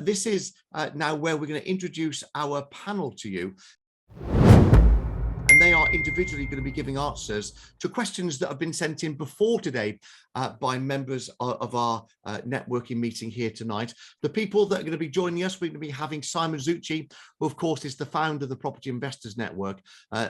this is now where we're going to introduce our panel to you. And they are individually going to be giving answers to questions that have been sent in before today by members of our networking meeting here tonight. The people that are going to be joining us, we're going to be having Simon Zutshi, who of course is the founder of the Property Investors Network,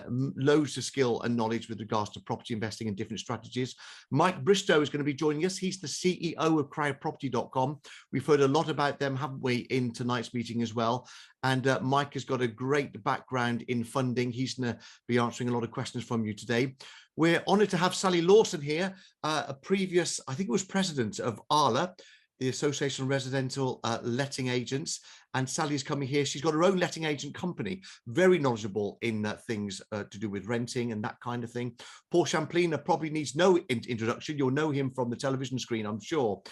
loads of skill and knowledge with regards to property investing and different strategies. Mike Bristow is going to be joining us. He's the CEO of crowdproperty.com. We've heard a lot about them, haven't we, in tonight's meeting as well. And Mike has got a great background in funding. He's going to be answering a lot of questions from you today. We're honoured to have Sally Lawson here, a previous, I think it was president of ALA, the Association of Residential Letting Agents. And Sally's coming here. She's got her own letting agent company, very knowledgeable in things to do with renting and that kind of thing. Paul Shamplina probably needs no introduction. You'll know him from the television screen, I'm sure.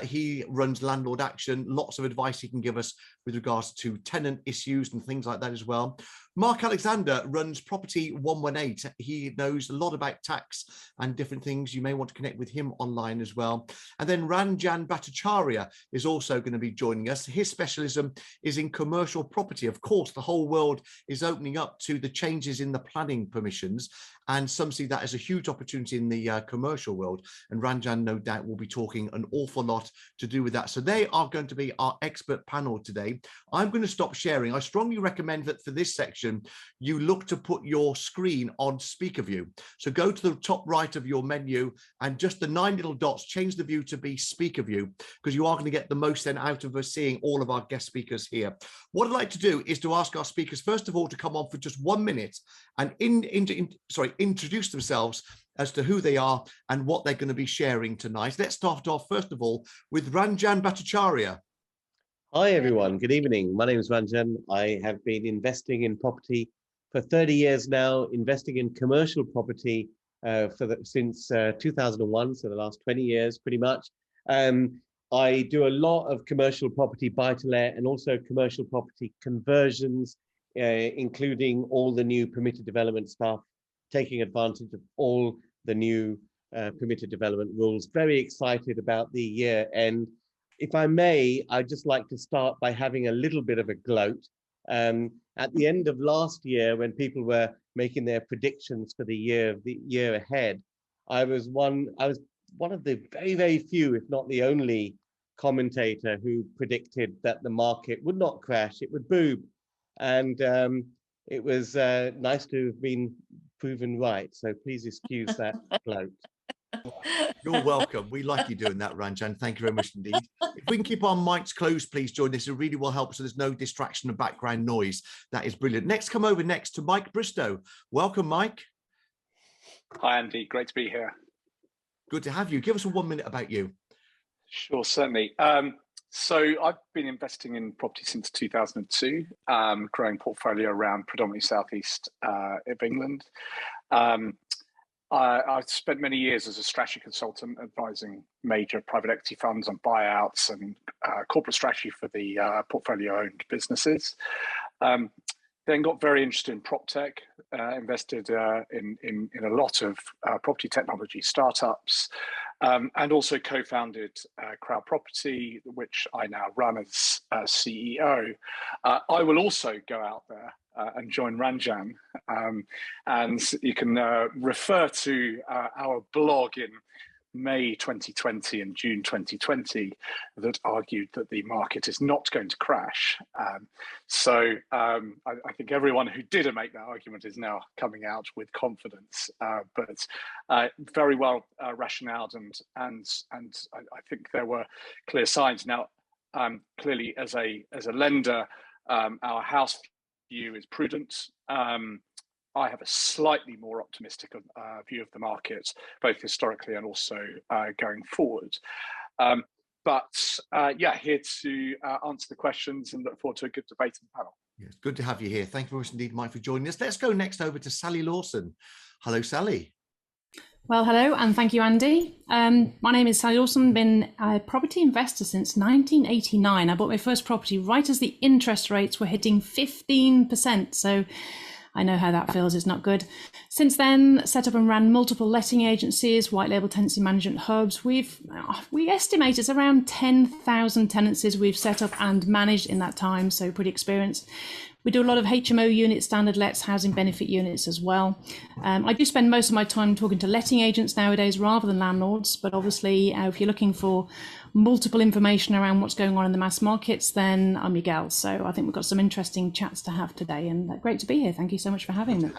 He runs Landlord Action, lots of advice he can give us with regards to tenant issues and things like that as well. Mark Alexander runs Property 118. He knows a lot about tax and different things. You may want to connect with him online as well. And then Ranjan Bhattacharya is also going to be joining us. His specialism is in commercial property. Of course, the whole world is opening up to the changes in the planning permissions, and some see that as a huge opportunity in the commercial world. And Ranjan, no doubt, will be talking an awful lot to do with that. So they are going to be our expert panel today. I'm going to stop sharing. I strongly recommend that for this section, you look to put your screen on speaker view. So go to the top right of your menu and just the 9 little dots, change the view to be speaker view, because you are going to get the most then out of us seeing all of our guest speakers here. What I'd like to do is to ask our speakers, first of all, to come on for just 1 minute and introduce themselves as to who they are and what they're going to be sharing tonight. Let's start off, first of all, with Ranjan Bhattacharya. Hi, everyone. Good evening. My name is Ranjan. I have been investing in property for 30 years now, investing in commercial property since 2001, so the last 20 years, pretty much. I do a lot of commercial property buy-to-let and also commercial property conversions, including all the new permitted development stuff, taking advantage of all the new permitted development rules. Very excited about the year end. If I may, I'd just like to start by having a little bit of a gloat. At the end of last year, when people were making their predictions for the year ahead, I was one of the very, very few, if not the only commentator who predicted that the market would not crash, it would boom. And it was nice to have been proven right. So please excuse that gloat. You're welcome. We like you doing that, Ranjan. Thank you very much indeed. If we can keep our mics closed, please join this. It really will help so there's no distraction and background noise. That is brilliant. Come over next to Mike Bristow. Welcome, Mike. Hi, Andy. Great to be here. Good to have you. Give us a 1 minute about you. Sure, certainly. So I've been investing in property since 2002, growing portfolio around predominantly southeast of England. I've spent many years as a strategy consultant advising major private equity funds on buyouts and corporate strategy for the portfolio-owned businesses. Then got very interested in prop tech, invested in a lot of property technology startups, and also co-founded Crowd Property, which I now run as CEO. I will also go out there and join Ranjan, and you can refer to our blog in May 2020 and June 2020 that argued that the market is not going to crash. So I think everyone who didn't make that argument is now coming out with confidence, but very well rationaled, and I think there were clear signs. Now, clearly as a lender, our house view is prudent. I have a slightly more optimistic view of the market, both historically and also going forward. Yeah, here to answer the questions and look forward to a good debate in the panel. Yes, good to have you here. Thank you very much indeed, Mike, for joining us. Let's go next over to Sally Lawson. Hello, Sally. Well, hello, and thank you, Andy. My name is Sally Lawson, been a property investor since 1989. I bought my first property right as the interest rates were hitting 15%. So I know how that feels. It's not good. Since then, set up and ran multiple letting agencies, white label tenancy management hubs. We estimate it's around 10,000 tenancies we've set up and managed in that time, so pretty experienced. We do a lot of HMO units, standard lets, housing benefit units as well. I do spend most of my time talking to letting agents nowadays rather than landlords, but obviously if you're looking for multiple information around what's going on in the mass markets, then I'm your gal. So I think we've got some interesting chats to have today, and great to be here. Thank you so much for having me.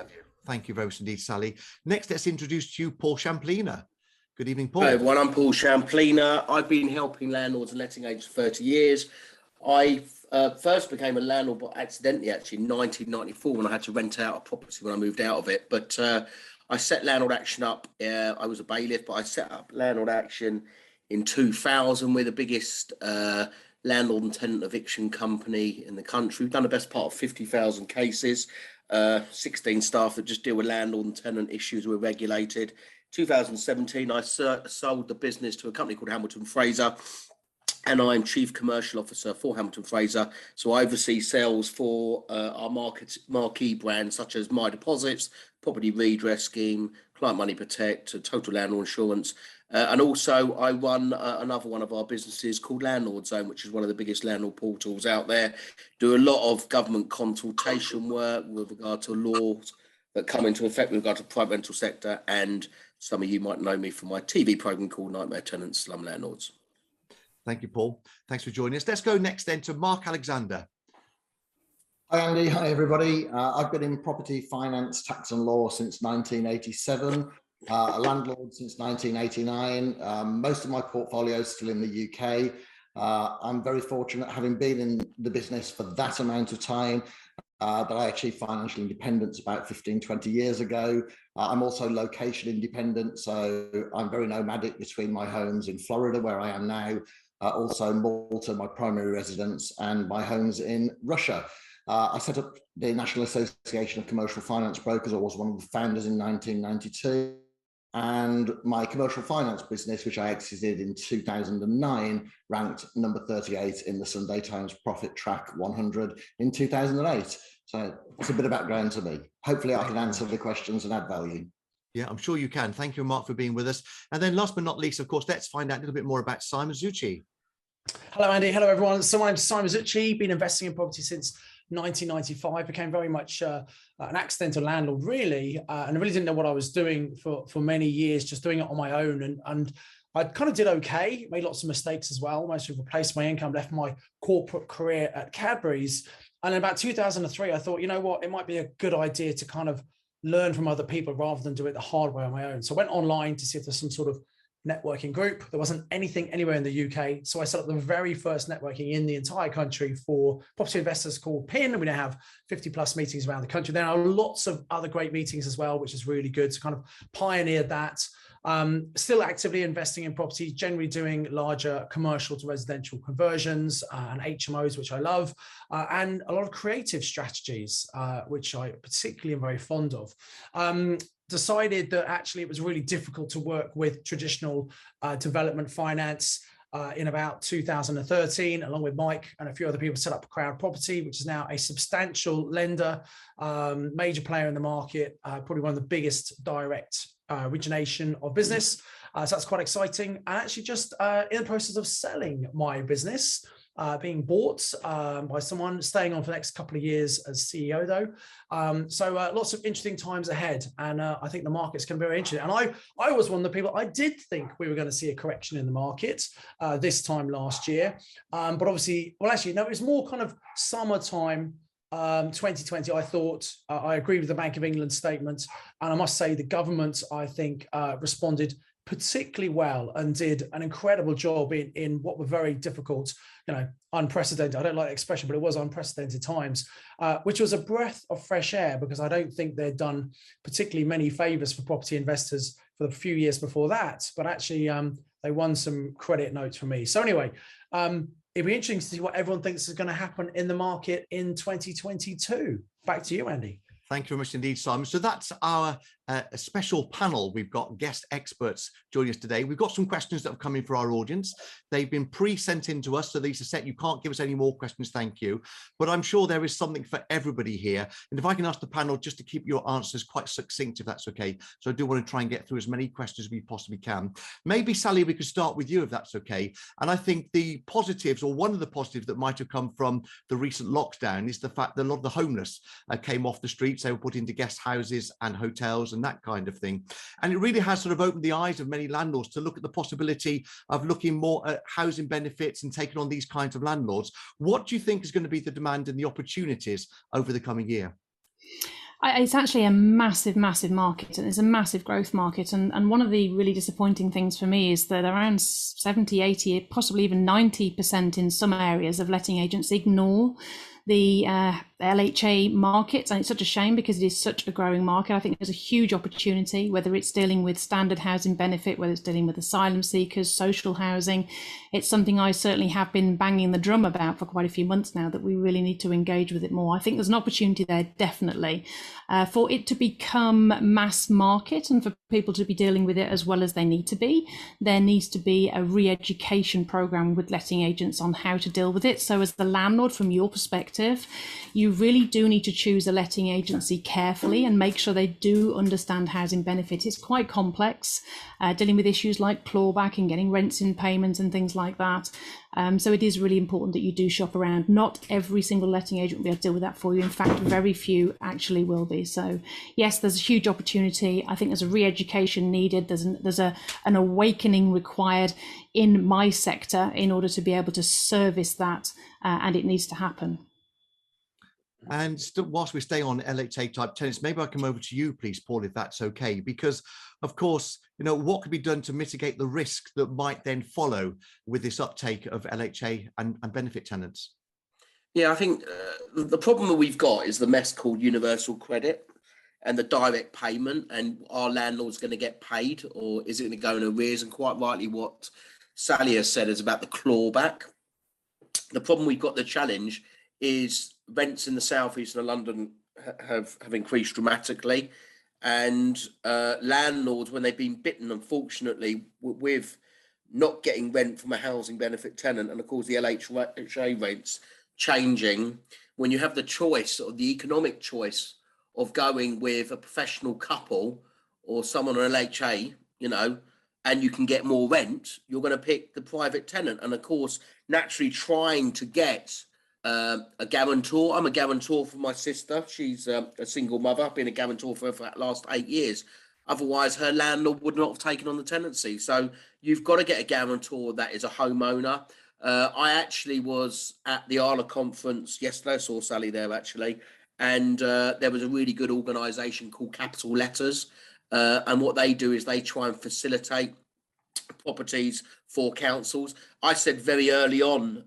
Thank you very much indeed, Sally. Next, let's introduce to you Paul Shamplina. Good evening, Paul. Hello, everyone. I'm Paul Shamplina. I've been helping landlords and letting agents for 30 years. I first became a landlord, but accidentally, actually, in 1994 when I had to rent out a property when I moved out of it. But I set landlord action up. I was a bailiff, but I set up landlord action in 2000. We're the biggest landlord and tenant eviction company in the country. We've done the best part of 50,000 cases, 16 staff that just deal with landlord and tenant issues. We're regulated. 2017, I sold the business to a company called Hamilton Fraser, and I'm Chief Commercial Officer for Hamilton Fraser. So I oversee sales for our marquee brands such as My Deposits, Property Redress Scheme, Client Money Protect, Total Landlord Insurance. And also I run another one of our businesses called Landlord Zone, which is one of the biggest landlord portals out there. Do a lot of government consultation work with regard to laws that come into effect with regard to the private rental sector. And some of you might know me from my TV program called Nightmare Tenants, Slum Landlords. Thank you, Paul. Thanks for joining us. Let's go next then to Mark Alexander. Hi, Andy. Hi, everybody. I've been in property finance, tax and law since 1987, a landlord since 1989. Most of my portfolio is still in the UK. I'm very fortunate, having been in the business for that amount of time, that I achieved financial independence about 15, 20 years ago. I'm also location independent, so I'm very nomadic between my homes in Florida, where I am now, also Malta, my primary residence, and my homes in Russia. I set up the National Association of Commercial Finance Brokers. I was one of the founders in 1992. And my commercial finance business, which I exited in 2009, ranked number 38 in the Sunday Times Profit Track 100 in 2008. So it's a bit of background to me. Hopefully I can answer the questions and add value. Yeah, I'm sure you can. Thank you, Mark, for being with us. And then last but not least, of course, let's find out a little bit more about Simon Zutshi. Hello, Andy. Hello, everyone. So my name's Simon Zutshi. Been investing in property since 1995. Became very much an accidental landlord, really, and I really didn't know what I was doing for many years, just doing it on my own. And I kind of did okay, made lots of mistakes as well. Mostly replaced my income, left my corporate career at Cadbury's. And in about 2003, I thought, you know what, it might be a good idea to kind of learn from other people rather than do it the hard way on my own. So I went online to see if there's some sort of networking group. There wasn't anything anywhere in the UK. So I set up the very first networking in the entire country for property investors called PIN. And we now have 50 plus meetings around the country. There are lots of other great meetings as well, which is really good to kind of pioneer that. Still actively investing in property, generally doing larger commercial to residential conversions and HMOs, which I love, and a lot of creative strategies, which I particularly am very fond of. Decided that actually it was really difficult to work with traditional development finance. In about 2013, along with Mike and a few other people, set up Crowd Property, which is now a substantial lender, major player in the market, probably one of the biggest direct origination of business. So that's quite exciting. And actually just in the process of selling my business, being bought by someone, staying on for the next couple of years as CEO though. So lots of interesting times ahead. And I think the market's going to be very interesting. And I was one of the people, I did think we were going to see a correction in the market this time last year. But obviously, well, actually, no, it was more kind of summertime 2020. I thought, I agreed with the Bank of England statement. And I must say the government, I think, responded particularly well and did an incredible job in what were very difficult, unprecedented, I don't like the expression, but it was unprecedented times, which was a breath of fresh air, because I don't think they'd done particularly many favors for property investors for the few years before that, but actually they won some credit notes from me. So anyway, it'd be interesting to see what everyone thinks is going to happen in the market in 2022. Back to you, Andy. Thank you very much indeed, Simon. So that's our a special panel. We've got guest experts joining us today. We've got some questions that have come in for our audience. They've been pre-sent in to us, so these are set. You can't give us any more questions, thank you. But I'm sure there is something for everybody here. And if I can ask the panel just to keep your answers quite succinct, if that's okay. So I do want to try and get through as many questions as we possibly can. Maybe, Sally, we could start with you, if that's okay. And I think the positives, or one of the positives that might have come from the recent lockdown, is the fact that a lot of the homeless came off the streets. They were put into guest houses and hotels and that kind of thing. And it really has sort of opened the eyes of many landlords to look at the possibility of looking more at housing benefits and taking on these kinds of landlords. What do you think is going to be the demand and the opportunities over the coming year? It's actually a massive, massive market, and it's a massive growth market. And one of the really disappointing things for me is that around 70, 80, possibly even 90% in some areas of letting agents ignore the LHA market, and it's such a shame because it is such a growing market. I think there's a huge opportunity, whether it's dealing with standard housing benefit, whether it's dealing with asylum seekers, social housing. It's something I certainly have been banging the drum about for quite a few months now, that we really need to engage with it more. I think there's an opportunity there, definitely, for it to become mass market and for people to be dealing with it as well as they need to be. There needs to be a re-education program with letting agents on how to deal with it. So as the landlord, from your perspective, you really do need to choose a letting agency carefully and make sure they do understand housing benefit. It's quite complex, dealing with issues like clawback and getting rents in payments and things like that. So it is really important that you do shop around. Not every single letting agent will be able to deal with that for you. In fact, very few actually will be. So yes, there's a huge opportunity. I think there's a re-education needed. There's an awakening required in my sector in order to be able to service that, and it needs to happen. And still, whilst we stay on LHA type tenants, maybe I come over to you, please, Paul, if that's okay, because of course, you know, what could be done to mitigate the risk that might then follow with this uptake of LHA and benefit tenants? Yeah, I think the problem that we've got is the mess called universal credit and the direct payment, and are landlords going to get paid, or is it going to go in arrears? And quite rightly, what Sally has said is about the clawback. The problem we've got, the challenge, is rents in the southeast of London have increased dramatically, and landlords, when they've been bitten, unfortunately, with not getting rent from a housing benefit tenant, and of course the LHA rents changing, when you have the choice, or the economic choice, of going with a professional couple or someone on LHA, you know, and you can get more rent, you're going to pick the private tenant. And of course, naturally trying to get a guarantor. I'm a guarantor for my sister. She's a single mother. I've been a guarantor for her for the last 8 years. Otherwise, her landlord would not have taken on the tenancy. So you've got to get a guarantor that is a homeowner. I actually was at the ALA conference yesterday. I saw Sally there, actually. And there was a really good organisation called Capital Letters. And what they do is they try and facilitate properties for councils. I said very early on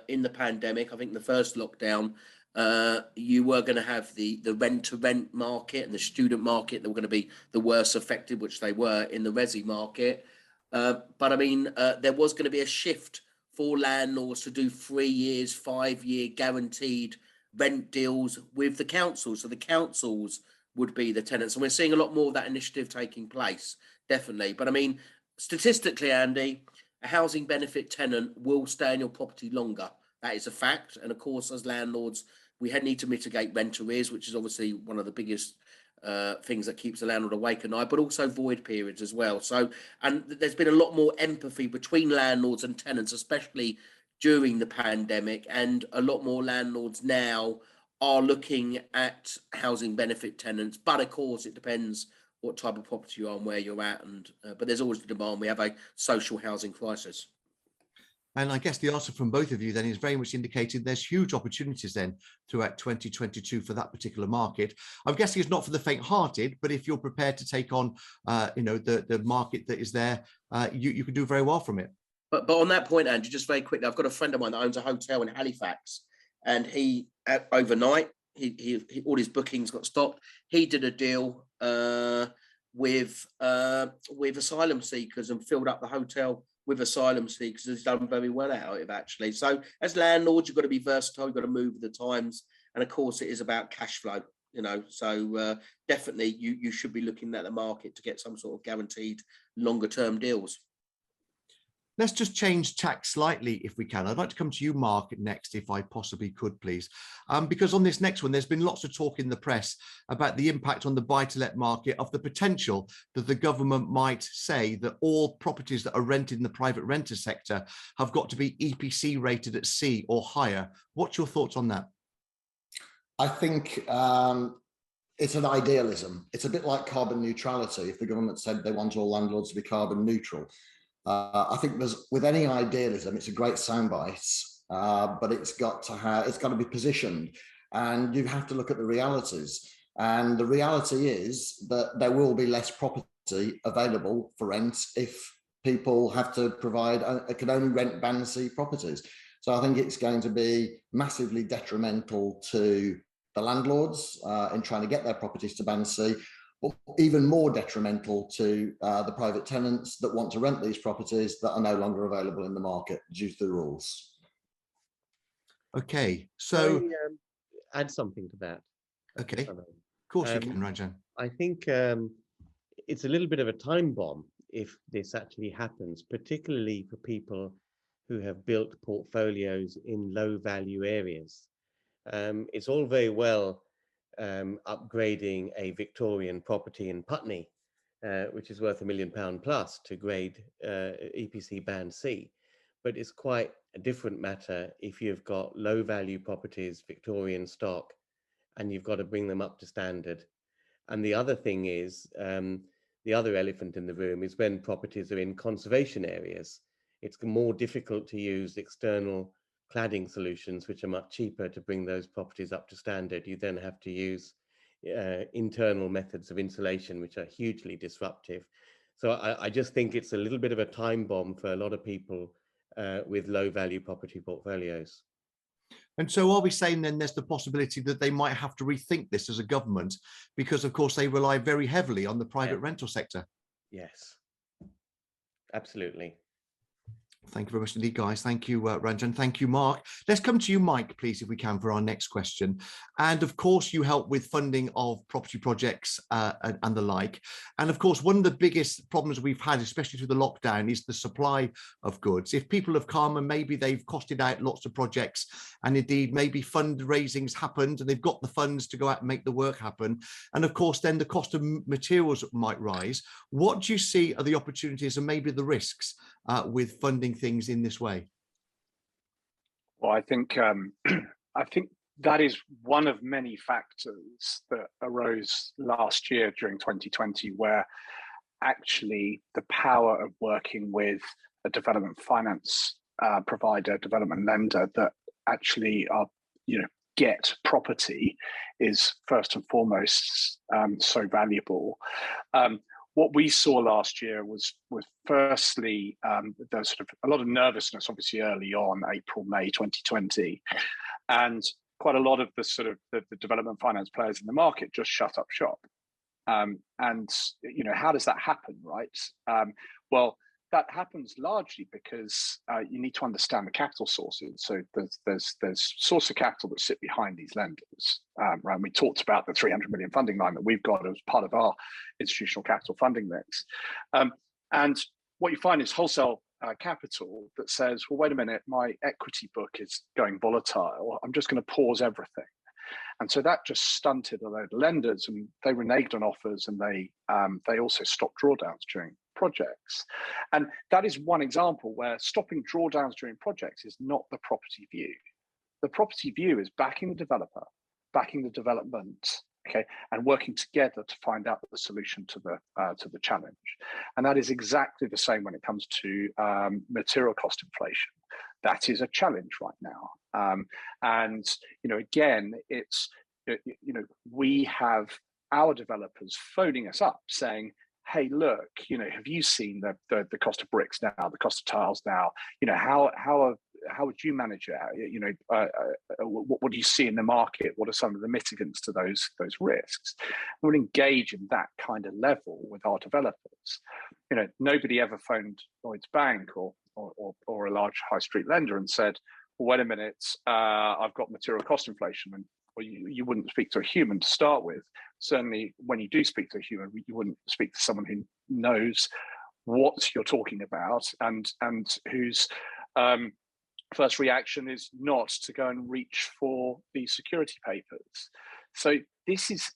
in the pandemic, I think the first lockdown, you were going to have the rent-to-rent market and the student market that were going to be the worst affected, which they were in the resi market. But I mean, there was going to be a shift for landlords to do 3 years, 5-year guaranteed rent deals with the councils. So the councils would be the tenants. And we're seeing a lot more of that initiative taking place, definitely. But I mean, statistically, Andy, a housing benefit tenant will stay in your property longer. That is a fact. And of course, as landlords, we need to mitigate rent arrears, which is obviously one of the biggest things that keeps the landlord awake at night, but also void periods as well. So, and there's been a lot more empathy between landlords and tenants, especially during the pandemic, and a lot more landlords now are looking at housing benefit tenants. But of course, it depends what type of property you're on, where you're at, and but there's always the demand. We have a social housing crisis. And I guess the answer from both of you then is very much indicated there's huge opportunities then throughout 2022 for that particular market. I'm guessing it's not for the faint-hearted, but if you're prepared to take on, you know, the market that is there, you can do very well from it. But on that point, Andrew, just very quickly, I've got a friend of mine that owns a hotel in Halifax, and he overnight, he all his bookings got stopped. He did a deal with asylum seekers and filled up the hotel with asylum seekers. Has done very well out of it, actually. So as landlords, you've got to be versatile. You've got to move with the times, and of course, it is about cash flow. you know, so definitely you should be looking at the market to get some sort of guaranteed longer term deals. Let's just change tack slightly if we can. I'd like to come to you, Mark, next, if I possibly could, please. Because on this next one, there's been lots of talk in the press about the impact on the buy-to-let market of the potential that the government might say that all properties that are rented in the private renter sector have got to be EPC rated at C or higher. What's your thoughts on that? I think it's an idealism. It's a bit like carbon neutrality. If the government said they want all landlords to be carbon neutral, I think with any idealism, it's a great soundbite, but it's got to be positioned, and you have to look at the realities. And the reality is that there will be less property available for rent if people have to can only rent Band C properties. So I think it's going to be massively detrimental to the landlords in trying to get their properties to Band C, but even more detrimental to the private tenants that want to rent these properties that are no longer available in the market due to the rules. Okay, so Can I, add something to that. Okay, of course you can, Ranjan. I think it's a little bit of a time bomb if this actually happens, particularly for people who have built portfolios in low value areas. It's all very well upgrading a Victorian property in Putney, which is worth £1 million plus, to grade EPC Band C. But it's quite a different matter if you've got low value properties, Victorian stock, and you've got to bring them up to standard. And the other thing is, the other elephant in the room is when properties are in conservation areas. It's more difficult to use external cladding solutions, which are much cheaper, to bring those properties up to standard. You then have to use internal methods of insulation, which are hugely disruptive. So I just think it's a little bit of a time bomb for a lot of people with low value property portfolios. And so are we saying then there's the possibility that they might have to rethink this as a government, because of course they rely very heavily on the private rental sector? Yes, absolutely. Thank you very much indeed, guys. Thank you, Ranjan. Thank you, Mark. Let's come to you, Mike, please, if we can, for our next question. And of course, you help with funding of property projects and the like. And of course, one of the biggest problems we've had, especially through the lockdown, is the supply of goods. If people have come and maybe they've costed out lots of projects, and indeed maybe fundraisings happened and they've got the funds to go out and make the work happen. And of course, then the cost of materials might rise. What do you see are the opportunities and maybe the risks with funding things in this way? Well, I think that is one of many factors that arose last year during 2020, where actually the power of working with a development finance provider, development lender that actually are, get property is first and foremost so valuable. What we saw last year was firstly there's sort of a lot of nervousness, obviously early on, April, May 2020, and quite a lot of the sort of the development finance players in the market just shut up shop. And how does that happen, right? Well, that happens largely because you need to understand the capital sources. So there's source of capital that sit behind these lenders. Right? We talked about the 300 million funding line that we've got as part of our institutional capital funding mix. And what you find is wholesale capital that says, well, wait a minute, my equity book is going volatile. I'm just going to pause everything. And so that just stunted a load of lenders, and they reneged on offers, and they also stopped drawdowns during projects. And that is one example where stopping drawdowns during projects is not the property view. The property view is backing the developer, backing the development, okay, and working together to find out the solution to the challenge. And that is exactly the same when it comes to material cost inflation. That is a challenge right now. And again, it's we have our developers phoning us up saying, hey, look, have you seen the cost of bricks now, the cost of tiles now? How would you manage it? What do you see in the market? What are some of the mitigants to those risks? And we'll engage in that kind of level with our developers. Nobody ever phoned Lloyds Bank or a large high street lender and said, well, wait a minute, I've got material cost inflation, and or you wouldn't speak to a human to start with. Certainly when you do speak to a human, you wouldn't speak to someone who knows what you're talking about and whose first reaction is not to go and reach for these security papers. So this is,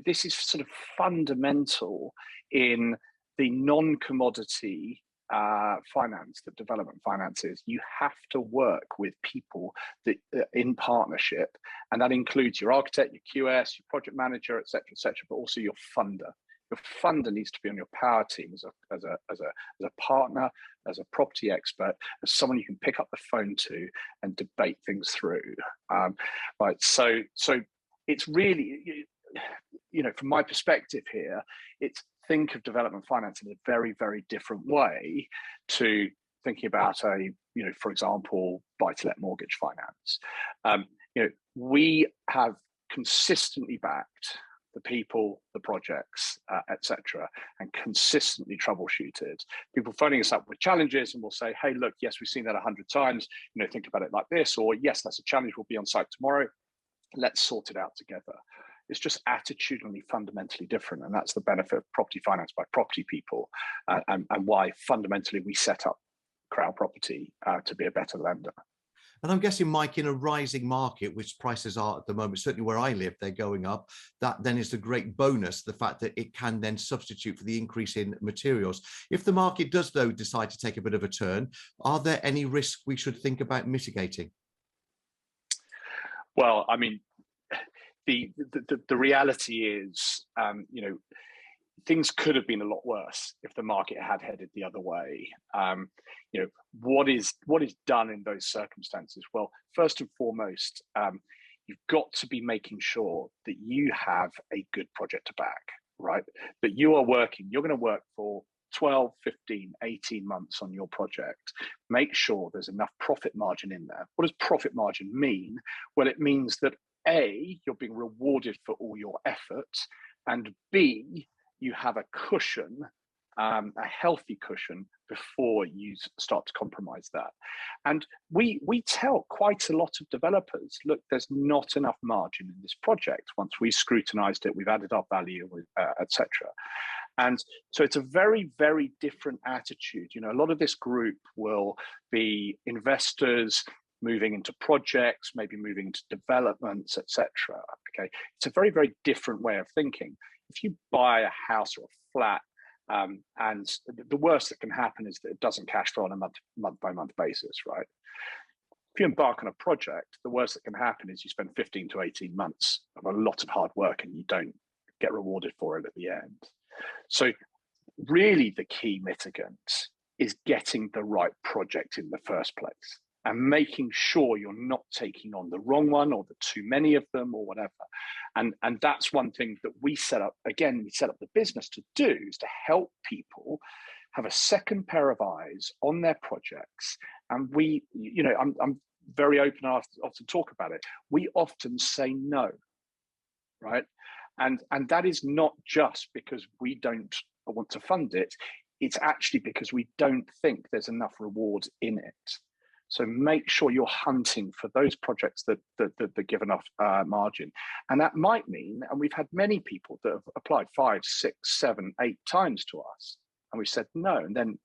this is sort of fundamental in the non-commodity finance that development finance is. You have to work with people that in partnership, and that includes your architect, your QS, your project manager, etc., but also your funder. Your funder needs to be on your power team as a partner, as a property expert, as someone you can pick up the phone to and debate things through. Right. So it's really, from my perspective here, it's think of development finance in a very, very different way to thinking about for example, buy-to-let mortgage finance. We have consistently backed the people, the projects, etc., and consistently troubleshooted. People phoning us up with challenges, and we'll say, "Hey, look, yes, we've seen that 100 times. Think about it like this," or "Yes, that's a challenge. We'll be on site tomorrow. Let's sort it out together." It's just attitudinally fundamentally different, and that's the benefit of property finance by property people, and why fundamentally we set up Crowd Property to be a better lender. And I'm guessing, Mike, in a rising market, which prices are at the moment, certainly where I live, they're going up, that then is the great bonus, the fact that it can then substitute for the increase in materials. If the market does, though, decide to take a bit of a turn, are there any risks we should think about mitigating? Well, I mean, the reality is, things could have been a lot worse if the market had headed the other way. What is done in those circumstances? Well, first and foremost, you've got to be making sure that you have a good project to back, right? That you're going to work for 12, 15, 18 months on your project. Make sure there's enough profit margin in there. What does profit margin mean? Well, it means that A, you're being rewarded for all your effort, and B, you have a cushion, a healthy cushion, before you start to compromise that. And we tell quite a lot of developers, look, there's not enough margin in this project. Once we scrutinized it, we've added our value, etc. And so it's a very, very different attitude. A lot of this group will be investors moving into projects, maybe moving into developments, etc. Okay, it's a very, very different way of thinking. If you buy a house or a flat, and the worst that can happen is that it doesn't cash flow on a month-by-month basis, right? If you embark on a project, the worst that can happen is you spend 15 to 18 months of a lot of hard work and you don't get rewarded for it at the end. So really the key mitigant is getting the right project in the first place, and making sure you're not taking on the wrong one or the too many of them or whatever. And that's one thing that we set up the business to do, is to help people have a second pair of eyes on their projects. And we, I'm very open, I often talk about it. We often say no, right? And that is not just because we don't want to fund it. It's actually because we don't think there's enough reward in it. So make sure you're hunting for those projects that give enough margin. And that might mean, and we've had many people that have applied 5, 6, 7, 8 times to us, and we said no, and then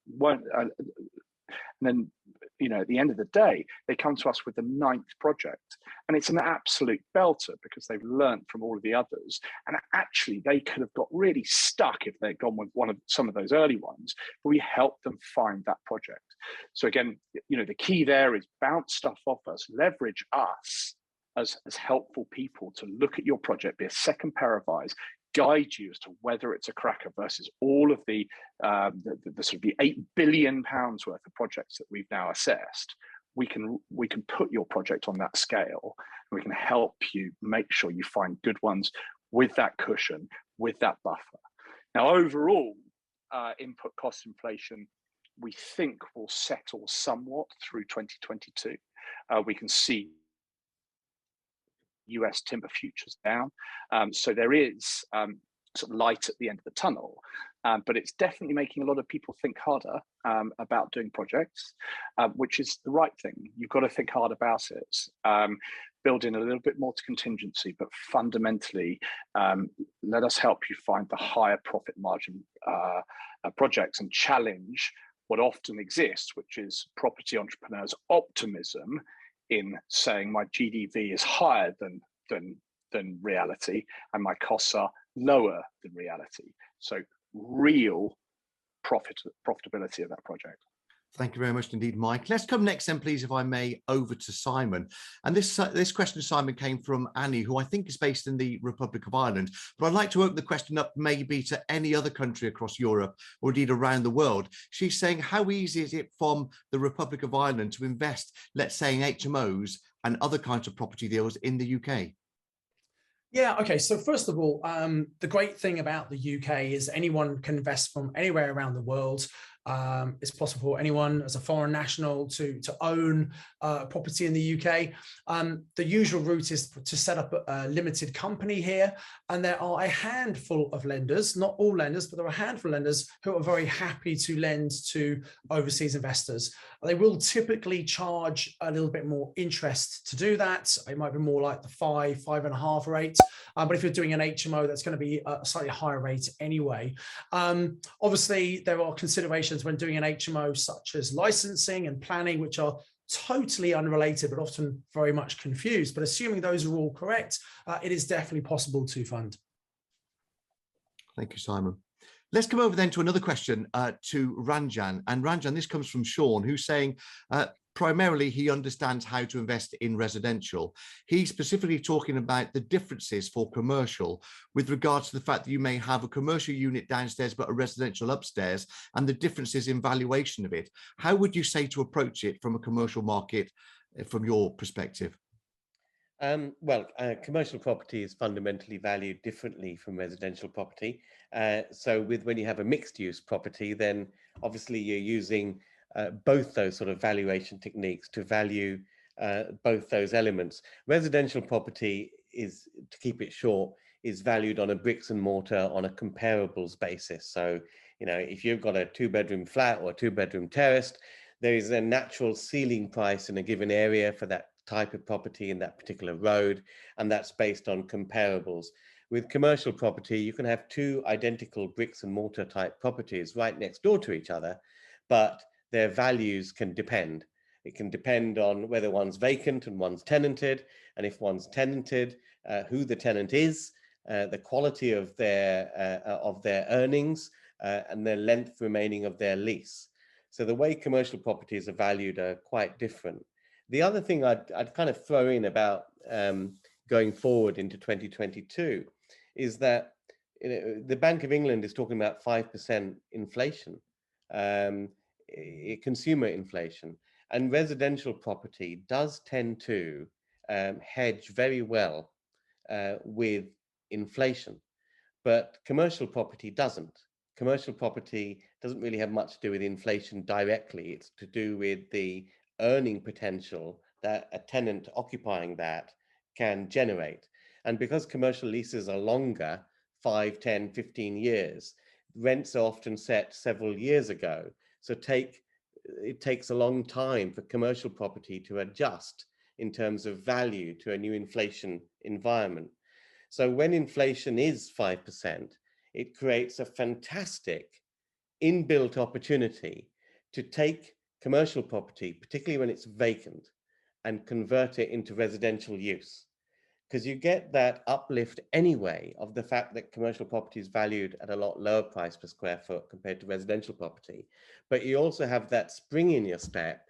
at the end of the day, they come to us with the 9th project, and it's an absolute belter because they've learned from all of the others. And actually, they could have got really stuck if they'd gone with some of those early ones, but we helped them find that project. So again, the key there is bounce stuff off us, leverage us as helpful people to look at your project, be a second pair of eyes, guide you as to whether it's a cracker versus all of the sort of the £8 billion worth of projects that we've now assessed. We can put your project on that scale, and we can help you make sure you find good ones with that cushion, with that buffer. Now, overall, input cost inflation, we think, will settle somewhat through 2022. We can see US timber futures down. So there is sort of light at the end of the tunnel. but it's definitely making a lot of people think harder about doing projects, which is the right thing. You've got to think hard about it. Build in a little bit more to contingency, but fundamentally, let us help you find the higher profit margin projects and challenge what often exists, which is property entrepreneurs' optimism in saying my GDV is higher than reality and my costs are lower than reality. So real profitability of that project. Thank you very much indeed, Mike. Let's come next then, please, if I may, over to Simon. And this question, Simon, came from Annie, who I think is based in the Republic of Ireland. But I'd like to open the question up maybe to any other country across Europe or indeed around the world. She's saying, how easy is it from the Republic of Ireland to invest, let's say, in HMOs and other kinds of property deals in the UK? Yeah, okay. So first of all, the great thing about the UK is anyone can invest from anywhere around the world. It's possible for anyone as a foreign national to own property in the UK. The usual route is to set up a limited company here. And there are a handful of lenders, not all lenders, but there are a handful of lenders who are very happy to lend to overseas investors. They will typically charge a little bit more interest to do that. It might be more like the 5.5 rate. But if you're doing an HMO, that's going to be a slightly higher rate anyway. Obviously, there are considerations when doing an HMO, such as licensing and planning, which are totally unrelated, but often very much confused. But assuming those are all correct, it is definitely possible to fund. Thank you, Simon. Let's come over then to another question to Ranjan. And Ranjan, this comes from Sean, who's saying, primarily, he understands how to invest in residential. He's specifically talking about the differences for commercial with regards to the fact that you may have a commercial unit downstairs, but a residential upstairs, and the differences in valuation of it. How would you say to approach it from a commercial market from your perspective? Commercial property is fundamentally valued differently from residential property. So when you have a mixed use property, then obviously you're using both those sort of valuation techniques to value both those elements. Residential property is, to keep it short, is valued on a bricks and mortar on a comparables basis. So, you know, if you've got a 2-bedroom flat or a 2-bedroom terraced, there is a natural ceiling price in a given area for that type of property in that particular road, and that's based on comparables. With commercial property, you can have two identical bricks and mortar type properties right next door to each other, but their values can depend. It can depend on whether one's vacant and one's tenanted, and if one's tenanted, who the tenant is, the quality of their earnings, and the length remaining of their lease. So the way commercial properties are valued are quite different. The other thing I'd kind of throw in about going forward into 2022 is that, you know, the Bank of England is talking about 5% inflation. Consumer inflation, and residential property does tend to hedge very well with inflation, but commercial property doesn't. Commercial property doesn't really have much to do with inflation directly. It's to do with the earning potential that a tenant occupying that can generate. And because commercial leases are longer, 5, 10, 15 years, rents are often set several years ago. So it takes a long time for commercial property to adjust in terms of value to a new inflation environment. So when inflation is 5%, it creates a fantastic inbuilt opportunity to take commercial property, particularly when it's vacant, and convert it into residential use. Because you get that uplift anyway of the fact that commercial property is valued at a lot lower price per square foot compared to residential property. But you also have that spring in your step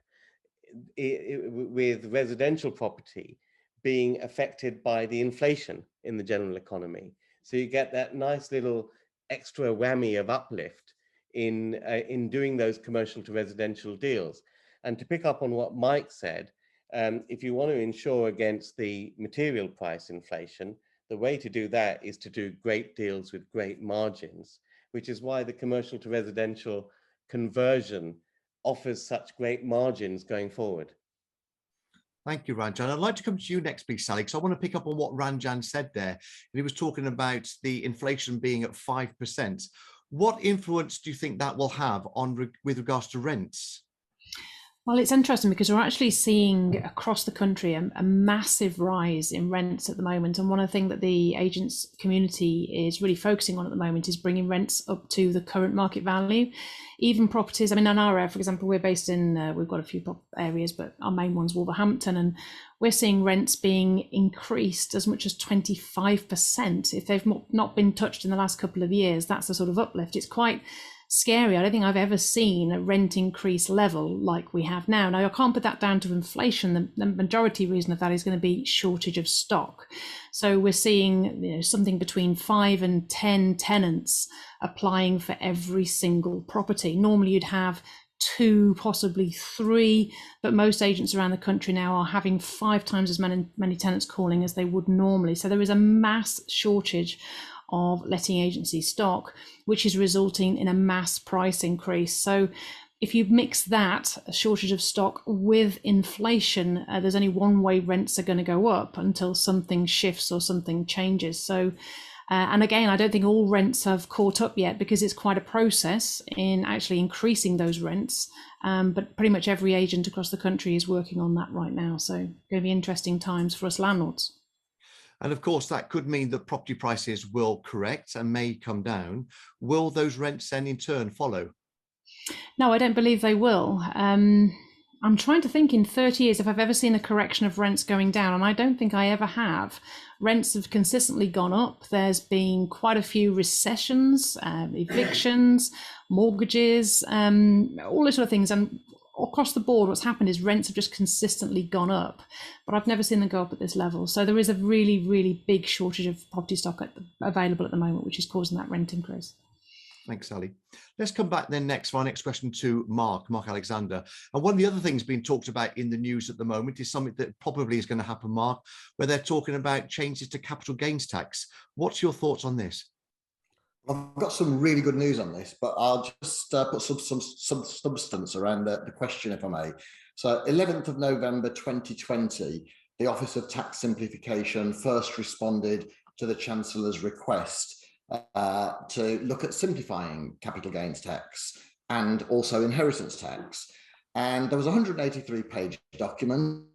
with residential property being affected by the inflation in the general economy. So you get that nice little extra whammy of uplift in doing those commercial to residential deals. And to pick up on what Mike said, if you want to insure against the material price inflation, the way to do that is to do great deals with great margins, which is why the commercial to residential conversion offers such great margins going forward. Thank you, Ranjan. I'd like to come to you next, please, Sally, because I want to pick up on what Ranjan said there. He was talking about the inflation being at 5%. What influence do you think that will have on with regards to rents? Well, it's interesting because we're actually seeing across the country a massive rise in rents at the moment. And one of the things that the agents community is really focusing on at the moment is bringing rents up to the current market value. Even properties, I mean, in our area, for example, we're based in, we've got a few areas, but our main one's Wolverhampton, and we're seeing rents being increased as much as 25%. If they've not been touched in the last couple of years, that's the sort of uplift. It's quite scary. I don't think I've ever seen a rent increase level like we have now. Now, I can't put that down to inflation. The majority reason of that is going to be shortage of stock. So we're seeing something between 5 and 10 tenants applying for every single property. Normally you'd have 2, possibly 3, but most agents around the country now are having 5 times as many tenants calling as they would normally. So there is a mass shortage of letting agency stock, which is resulting in a mass price increase. So if you mix that, a shortage of stock, with inflation, there's only one way rents are going to go up until something shifts or something changes. So and again, I don't think all rents have caught up yet, because it's quite a process in actually increasing those rents. But pretty much every agent across the country is working on that right now. So going to be interesting times for us landlords. And of course, that could mean that property prices will correct and may come down. Will those rents then in turn follow? No, I don't believe they will. I'm trying to think in 30 years if I've ever seen a correction of rents going down, and I don't think I ever have. Rents have consistently gone up. There's been quite a few recessions, evictions, mortgages, all those sort of things. And across the board, what's happened is rents have just consistently gone up, but I've never seen them go up at this level. So there is a really, really big shortage of property stock available at the moment, which is causing that rent increase. Thanks, Sally. Let's come back then next for our next question to Mark Alexander. And one of the other things being talked about in the news at the moment is something that probably is going to happen, Mark, where they're talking about changes to capital gains tax. What's your thoughts on this? I've got some really good news on this, but I'll just put some substance around the question, if I may. So 11th of November 2020, the Office of Tax Simplification first responded to the Chancellor's request to look at simplifying capital gains tax and also inheritance tax. And there was a 183-page document,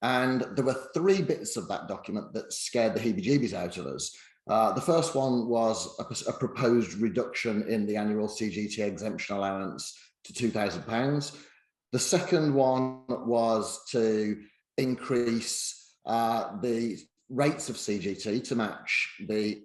and there were 3 bits of that document that scared the heebie-jeebies out of us. The first one was a proposed reduction in the annual CGT exemption allowance to £2,000. The second one was to increase the rates of CGT to match the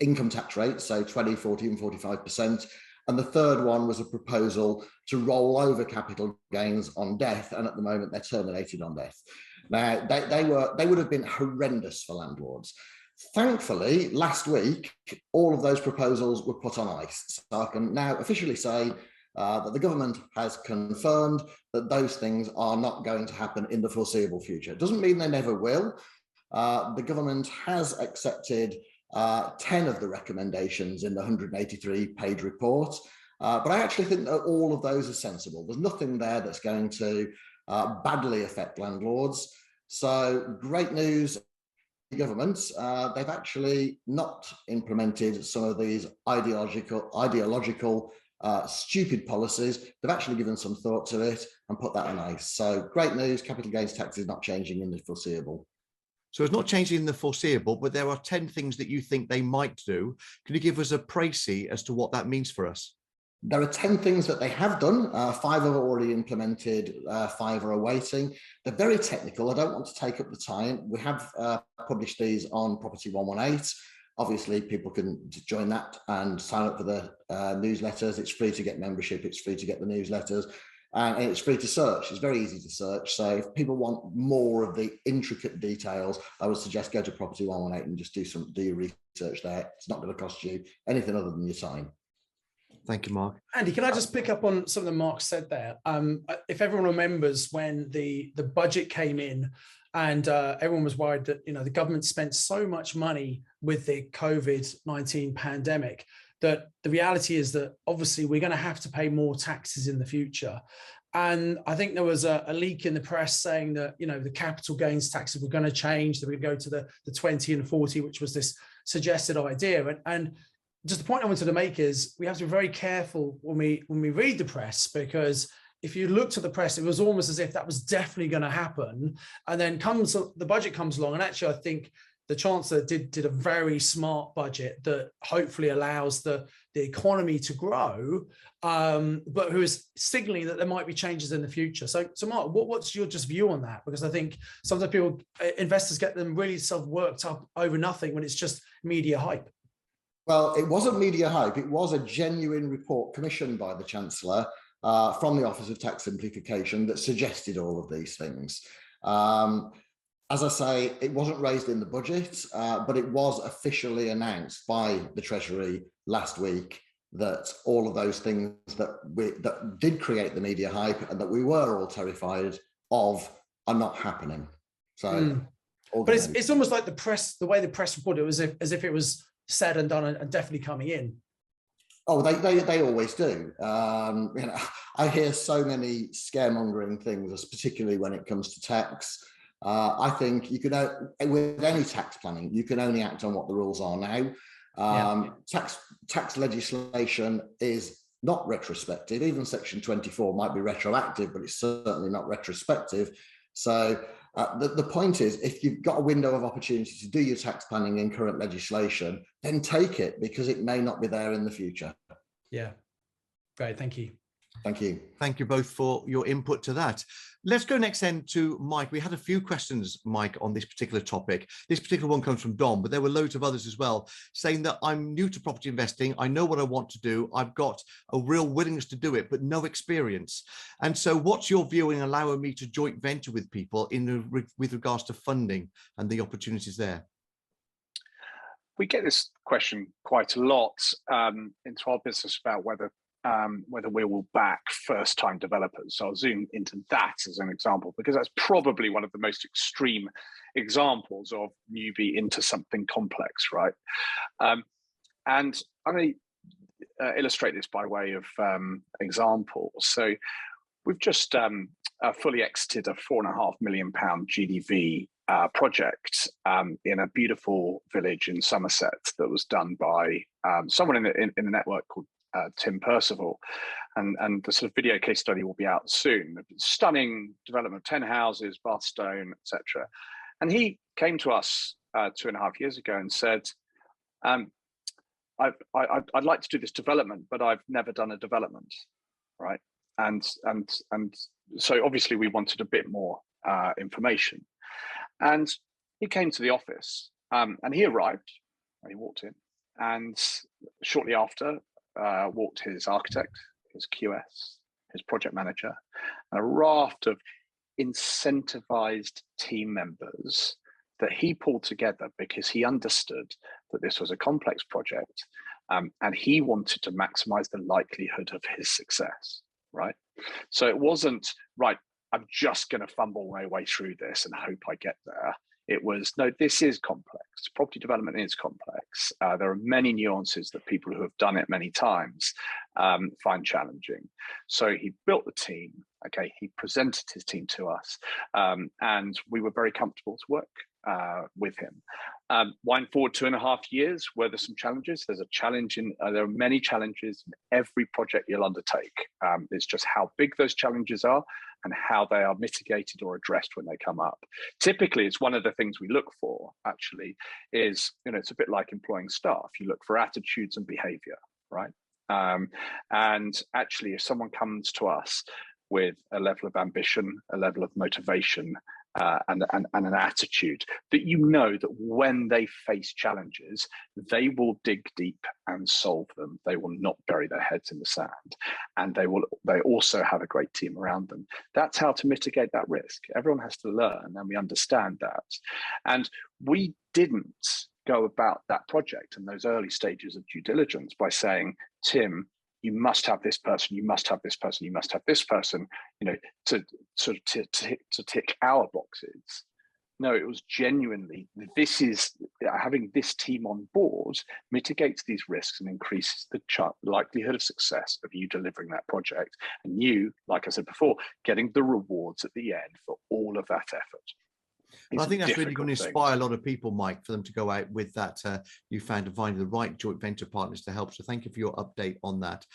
income tax rate, so 20, 40 and 45%. And the third one was a proposal to roll over capital gains on death, and at the moment they're terminated on death. Now, they would have been horrendous for landlords. Thankfully, last week, all of those proposals were put on ice. So I can now officially say that the government has confirmed that those things are not going to happen in the foreseeable future. It doesn't mean they never will. The government has accepted 10 of the recommendations in the 183-page report, but I actually think that all of those are sensible. There's nothing there that's going to badly affect landlords. So great news. Governments, they've actually not implemented some of these ideological stupid policies. They've actually given some thought to it and put that on ice. So great news, capital gains tax is not changing in the foreseeable. So it's not changing in the foreseeable, but there are 10 things that you think they might do. Can you give us a précis as to what that means for us? There are 10 things that they have done. 5 have already implemented, 5 are awaiting. They're very technical. I don't want to take up the time. We have published these on Property 118. Obviously, people can join that and sign up for the newsletters. It's free to get membership. It's free to get the newsletters. And it's free to search. It's very easy to search. So if people want more of the intricate details, I would suggest go to Property 118 and just do your research there. It's not going to cost you anything other than your time. Thank you, Mark. Andy, can I just pick up on something Mark said there? If everyone remembers when the budget came in and everyone was worried that, the government spent so much money with the COVID-19 pandemic, that the reality is that obviously we're going to have to pay more taxes in the future. And I think there was a leak in the press saying that, the capital gains taxes were going to change, that we'd go to the 20 and 40, which was this suggested idea. And just the point I wanted to make is we have to be very careful when we read the press, because if you looked at the press, it was almost as if that was definitely going to happen. And then the budget comes along, and actually I think the Chancellor did a very smart budget that hopefully allows the economy to grow, but who is signaling that there might be changes in the future. So Mark, what's your just view on that? Because I think sometimes investors get them really worked up over nothing when it's just media hype. Well, it wasn't media hype. It was a genuine report commissioned by the Chancellor from the Office of Tax Simplification that suggested all of these things. As I say, it wasn't raised in the budget, but it was officially announced by the Treasury last week that all of those things that did create the media hype and that we were all terrified of are not happening. So, but it's almost like the way the press reported it was as if it was said and done and definitely coming in. Oh, they always do. I hear so many scaremongering things, particularly when it comes to tax. I think you can, with any tax planning, you can only act on what the rules are now. Tax legislation is not retrospective. Even Section 24 might be retroactive, but it's certainly not retrospective. So the point is, if you've got a window of opportunity to do your tax planning in current legislation, then take it, because it may not be there in the future. Yeah, great. Thank you. Thank you. Thank you both for your input to that. Let's go next then to Mike. We had a few questions, Mike, on this particular topic. This particular one comes from Dom, but there were loads of others as well, saying that I'm new to property investing. I know what I want to do. I've got a real willingness to do it, but no experience. And so what's your view in allowing me to joint venture with people with regards to funding and the opportunities there? We get this question quite a lot into our business about whether we will back first-time developers. So I'll zoom into that as an example, because that's probably one of the most extreme examples of newbie into something complex, right? And I'm going to illustrate this by way of example. So we've just fully exited a £4.5 million GDV project in a beautiful village in Somerset that was done by someone in the network called Tim Percival, and the sort of video case study will be out soon. Stunning development, 10 houses, bath stone, etc. And he came to us 2.5 years ago and said, I'd like to do this development, but I've never done a development, right? And so obviously we wanted a bit more information. And he came to the office and he arrived and he walked in, and shortly after walked his architect, his QS, his project manager, and a raft of incentivized team members that he pulled together because he understood that this was a complex project, and he wanted to maximize the likelihood of his success, right? So it wasn't, right, I'm just going to fumble my way through this and hope I get there. It was, no, this is complex. Property development is complex. There are many nuances that people who have done it many times find challenging. So he built the team. Okay, he presented his team to us, and we were very comfortable to work with him. Wind forward 2.5 years, were there some challenges? There's a challenge there are many challenges in every project you'll undertake. It's just how big those challenges are and how they are mitigated or addressed when they come up. Typically, it's one of the things we look for, actually, is, it's a bit like employing staff. You look for attitudes and behavior, right? And actually, if someone comes to us with a level of ambition, a level of motivation, and an attitude that that when they face challenges, they will dig deep and solve them. They will not bury their heads in the sand, and they also have a great team around them. That's how to mitigate that risk. Everyone has to learn, and we understand that. And we didn't go about that project in those early stages of due diligence by saying, Tim, you must have this person, you must have this person, you must have this person, to tick our boxes. No, it was genuinely, having this team on board mitigates these risks and increases the likelihood of success of you delivering that project. And you, like I said before, getting the rewards at the end for all of that effort. And I think that's really going to difficult inspire a lot of people, Mike, for them to go out with that you found and finding the right joint venture partners to help. So thank you for your update on that.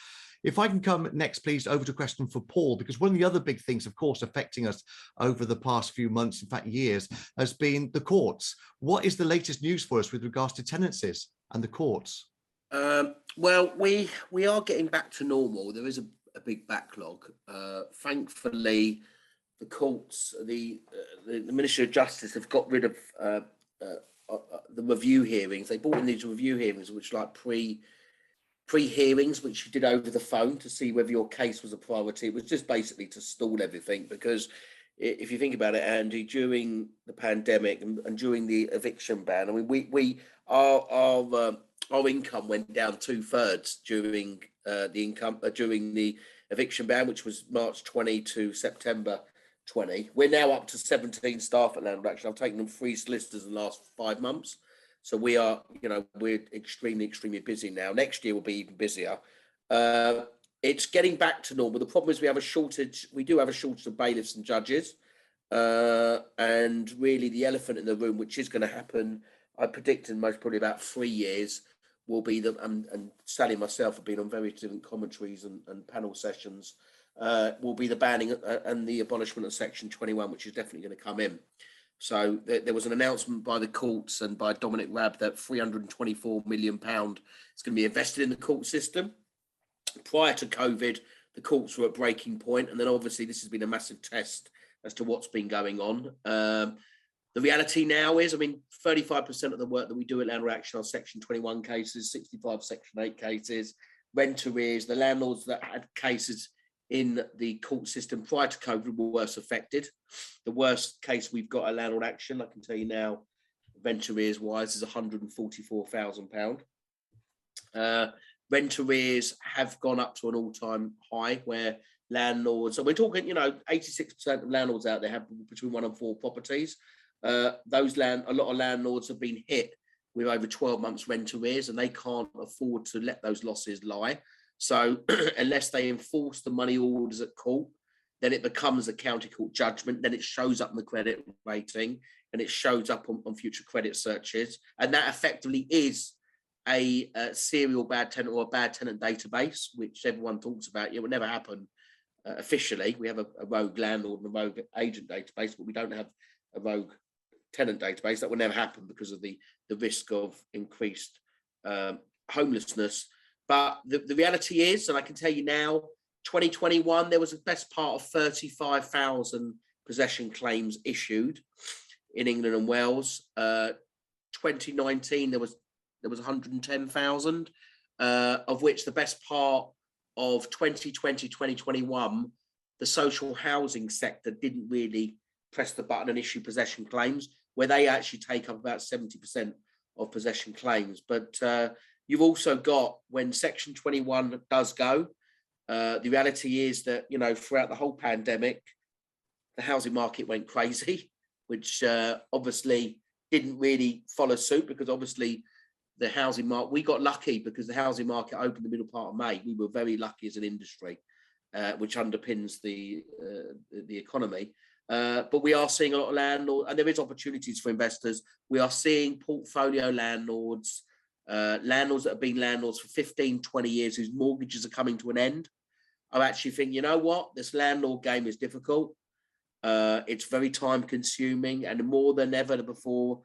If I can come next, please, over to a question for Paul, because one of the other big things, of course, affecting us over the past few months, in fact, years, has been the courts. What is the latest news for us with regards to tenancies and the courts? Well, we are getting back to normal. There is a big backlog. Thankfully, the courts, the Ministry of Justice have got rid of the review hearings. They brought in these review hearings, which are like pre-hearings, which you did over the phone to see whether your case was a priority. It was just basically to stall everything, because if you think about it, Andy, during the pandemic and during the eviction ban, I mean, our income went down 2/3 during during the eviction ban, which was March 20 to September 20. We're now up to 17 staff at Landlord. Actually, I've taken them 3 solicitors in the last 5 months. So we are, we're extremely, extremely busy now. Next year will be even busier. It's getting back to normal. The problem is we have a shortage. We do have a shortage of bailiffs and judges. And really the elephant in the room, which is going to happen, I predict in most probably about 3 years, will be and Sally and myself have been on various different commentaries and panel sessions, will be the banning and the abolishment of Section 21, which is definitely going to come in. So there was an announcement by the courts and by Dominic Raab that £324 million is going to be invested in the court system. Prior to COVID, the courts were at breaking point, and then obviously this has been a massive test as to what's been going on. The reality now is, 35% of the work that we do at Landlord Action are Section 21 cases, 65 Section 8 cases, rent arrears. The landlords that had cases in the court system prior to COVID were worse affected. The worst case we've got at Landlord Action, I can tell you now, rent arrears wise, is £144,000. Rent arrears have gone up to an all-time high, where landlords, so we're talking, 86% of landlords out there have between 1 and 4 properties. A lot of landlords have been hit with over 12 months rent arrears, and they can't afford to let those losses lie. So unless they enforce the money orders at court, then it becomes a county court judgment. Then it shows up in the credit rating, and it shows up on future credit searches. And that effectively is a serial bad tenant or a bad tenant database, which everyone talks about. It will never happen officially. We have a rogue landlord and a rogue agent database, but we don't have a rogue tenant database. That will never happen because of the risk of increased homelessness. But the reality is, and I can tell you now, 2021, there was the best part of 35,000 possession claims issued in England and Wales. 2019, there was 110,000, of which the best part of 2020, 2021, the social housing sector didn't really press the button and issue possession claims, where they actually take up about 70% of possession claims. But you've also got, when Section 21 does go, the reality is that, throughout the whole pandemic, the housing market went crazy, which obviously didn't really follow suit, because obviously the housing market, we got lucky because the housing market opened the middle part of May. We were very lucky as an industry, which underpins the economy. But we are seeing a lot of landlords, and there is opportunities for investors. We are seeing portfolio landlords, landlords that have been landlords for 15, 20 years, whose mortgages are coming to an end. I actually think, you know what, this landlord game is difficult. It's very time consuming, and more than ever before,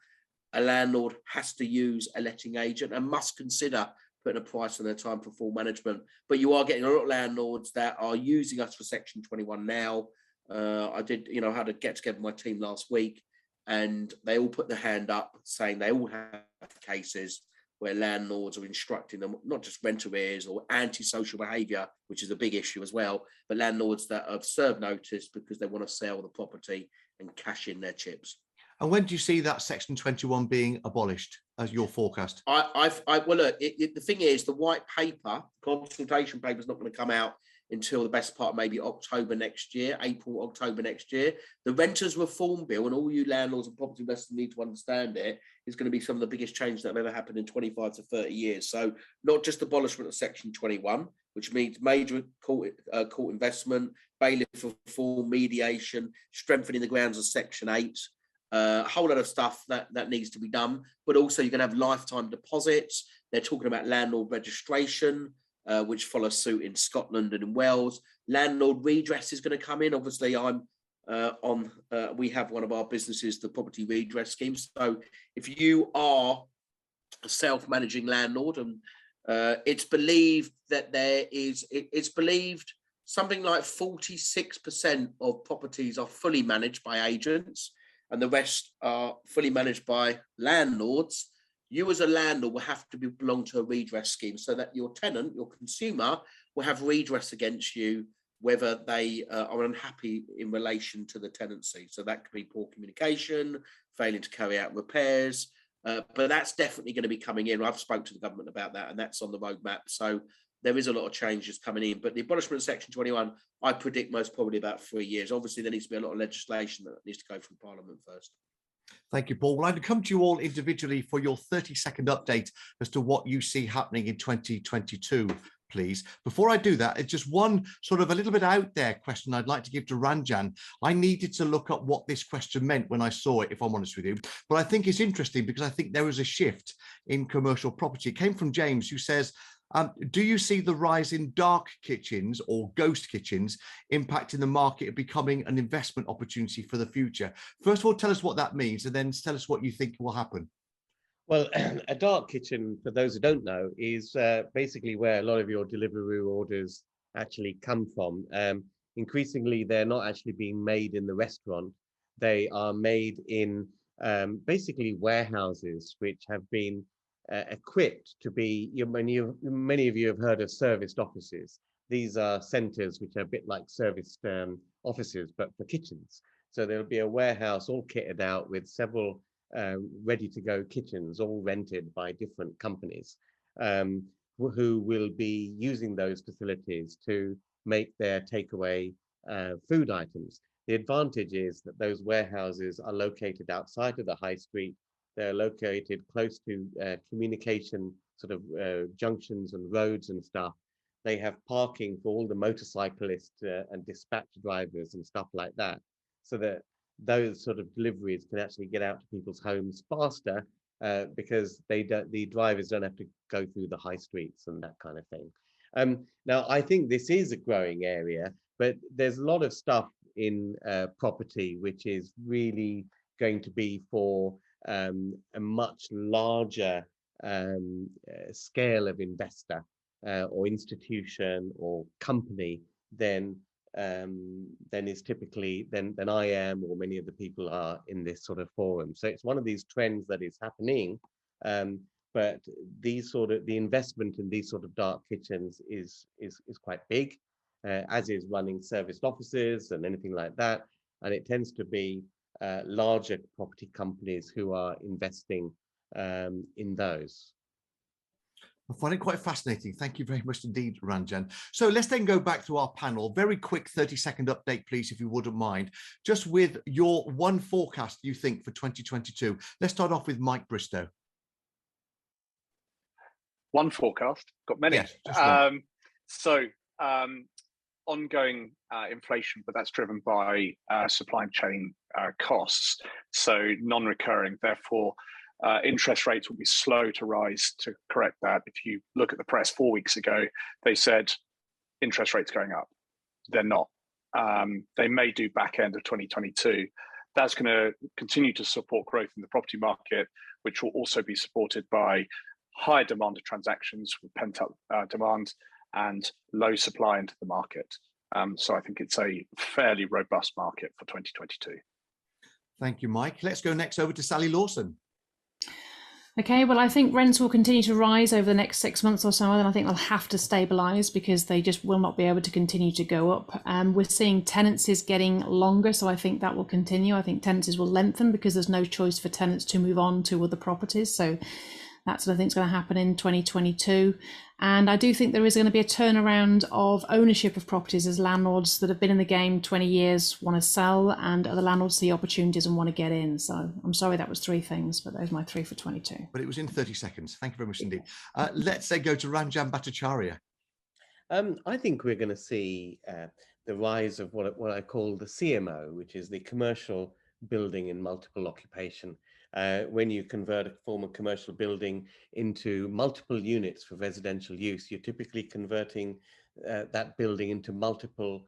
a landlord has to use a letting agent and must consider putting a price on their time for full management. But you are getting a lot of landlords that are using us for Section 21 now. I did, had to get together with my team last week, and they all put their hand up saying they all have cases where landlords are instructing them, not just rent arrears or antisocial behaviour, which is a big issue as well, but landlords that have served notice because they want to sell the property and cash in their chips. And when do you see that Section 21 being abolished as your forecast? Well, look, the thing is, the white paper, consultation paper, is not going to come out until the best part, maybe October next year, April, October next year. The Renters Reform Bill, and all you landlords and property investors need to understand it, is going to be some of the biggest changes that have ever happened in 25 to 30 years. So not just abolishment of Section 21, which means major court investment, bailiff reform, mediation, strengthening the grounds of Section 8, a whole lot of stuff that needs to be done, but also you're going to have lifetime deposits. They're talking about landlord registration, which follows suit in Scotland and in Wales. Landlord redress is going to come in. Obviously, we have one of our businesses, the property redress scheme. So if you are a self-managing landlord, and it's believed that it's believed something like 46% of properties are fully managed by agents, and the rest are fully managed by landlords. You as a landlord will have to belong to a redress scheme so that your tenant, your consumer, will have redress against you, whether they are unhappy in relation to the tenancy. So that could be poor communication, failing to carry out repairs, but that's definitely going to be coming in. I've spoken to the government about that, and that's on the roadmap. So there is a lot of changes coming in, but the abolishment section 21, I predict most probably about 3 years. Obviously, there needs to be a lot of legislation that needs to go through Parliament first. Thank you, Paul. Well, I'd come to you all individually for your 30-second update as to what you see happening in 2022, please. Before I do that, it's just one sort of a little bit out there question I'd like to give to Ranjan. I needed to look up what this question meant when I saw it, if I'm honest with you, but I think it's interesting because I think there is a shift in commercial property. It came from James, who says, do you see the rise in dark kitchens or ghost kitchens impacting the market and becoming an investment opportunity for the future? First of all, tell us what that means, and then tell us what you think will happen. Well, a dark kitchen, for those who don't know, is basically where a lot of your Deliveroo orders actually come from. Increasingly, they're not actually being made in the restaurant. They are made in basically warehouses, which have been equipped to be, many of you have heard of serviced offices. These are centers which are a bit like serviced offices, but for kitchens. So there'll be a warehouse all kitted out with several ready-to-go kitchens, all rented by different companies, who will be using those facilities to make their takeaway food items. The advantage is that those warehouses are located outside of the high street. They're located close to communication sort of junctions and roads and stuff. They have parking for all the motorcyclists and dispatch drivers and stuff like that, so that those sort of deliveries can actually get out to people's homes faster because the drivers don't have to go through the high streets and that kind of thing. Now, I think this is a growing area, but there's a lot of stuff in property which is really going to be for a much larger scale of investor or institution or company than is typically than I am or many of the people are in this sort of forum. So it's one of these trends that is happening, but the investment in these sort of dark kitchens is quite big, as is running serviced offices and anything like that, and it tends to be larger property companies who are investing in those. I find it quite fascinating. Thank you very much indeed, Ranjan. So let's then go back to our panel. Very quick 30-second update, please, if you wouldn't mind. Just with your one forecast you think for 2022. Let's start off with Mike Bristow. One forecast? Got many. Yes, just one. Ongoing inflation, but that's driven by supply chain costs. So non-recurring, therefore, interest rates will be slow to rise to correct that. If you look at the press 4 weeks ago, they said interest rates going up. They're not. They may do back end of 2022. That's going to continue to support growth in the property market, which will also be supported by high demand of transactions with pent-up demand and low supply into the market. So I think it's a fairly robust market for 2022. Thank you, Mike. Let's go next over to Sally Lawson. Okay, well, I think rents will continue to rise over the next 6 months or so, and I think they'll have to stabilise because they just will not be able to continue to go up. We're seeing tenancies getting longer, so I think that will continue. I think tenancies will lengthen because there's no choice for tenants to move on to other properties. So that's what I think is going to happen in 2022. And I do think there is going to be a turnaround of ownership of properties as landlords that have been in the game 20 years want to sell, and other landlords see opportunities and want to get in. So I'm sorry that was 3 things, but those are my 3 for 22. But it was in 30 seconds. Thank you very much indeed. Let's then go to Ranjan Bhattacharya. I think we're going to see the rise of what I call the CMO, which is the commercial building in multiple occupation. When you convert a former commercial building into multiple units for residential use, you're typically converting that building into multiple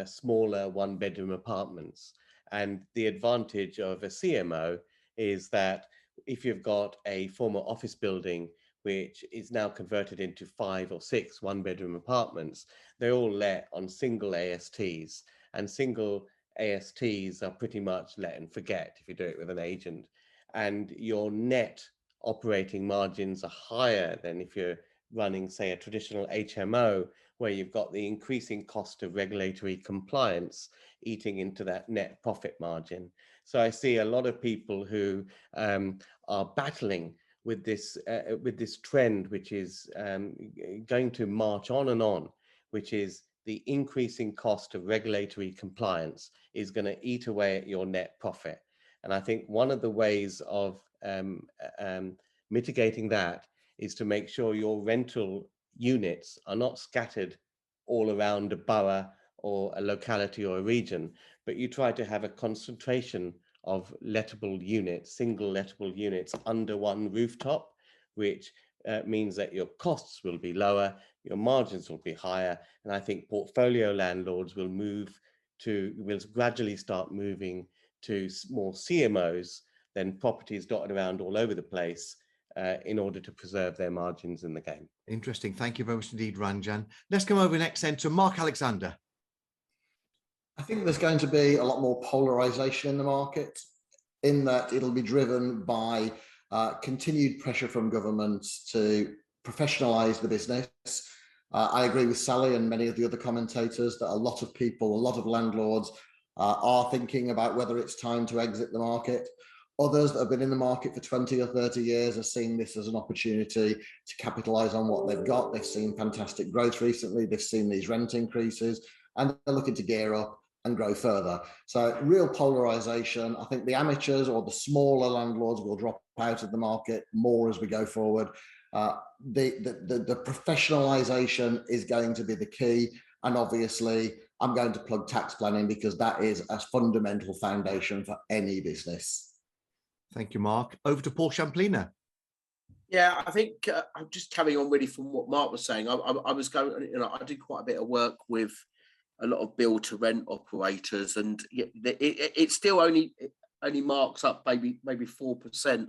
smaller one-bedroom apartments. And the advantage of a CMO is that if you've got a former office building which is now converted into 5 or 6 one-bedroom apartments, they're all let on single ASTs, and single ASTs are pretty much let and forget if you do it with an agent. And your net operating margins are higher than if you're running, say, a traditional HMO, where you've got the increasing cost of regulatory compliance eating into that net profit margin. So I see a lot of people who are battling with this trend, which is going to march on and on, which is the increasing cost of regulatory compliance is going to eat away at your net profit. And I think one of the ways of mitigating that is to make sure your rental units are not scattered all around a borough or a locality or a region, but you try to have a concentration of lettable units, single lettable units under one rooftop, which means that your costs will be lower, your margins will be higher. And I think portfolio landlords will gradually start moving to more CMOs than properties dotted around all over the place in order to preserve their margins in the game. Interesting. Thank you very much indeed, Ranjan. Let's come over next then to Mark Alexander. I think there's going to be a lot more polarization in the market, in that it'll be driven by continued pressure from governments to professionalize the business. I agree with Sally and many of the other commentators that a lot of people, a lot of landlords are thinking about whether it's time to exit the market. Others that have been in the market for 20 or 30 years are seeing this as an opportunity to capitalize on what they've got. They've seen fantastic growth recently. They've seen these rent increases, and they're looking to gear up and grow further. So real polarization. I think the amateurs or the smaller landlords will drop out of the market more as we go forward. The professionalization is going to be the key. And obviously, I'm going to plug tax planning because that is a fundamental foundation for any business. Thank you, Mark. Over to Paul Shamplina. Yeah, I think I'm just carrying on really from what Mark was saying. I was going, I did quite a bit of work with a lot of build to rent operators, and it still only marks up maybe 4%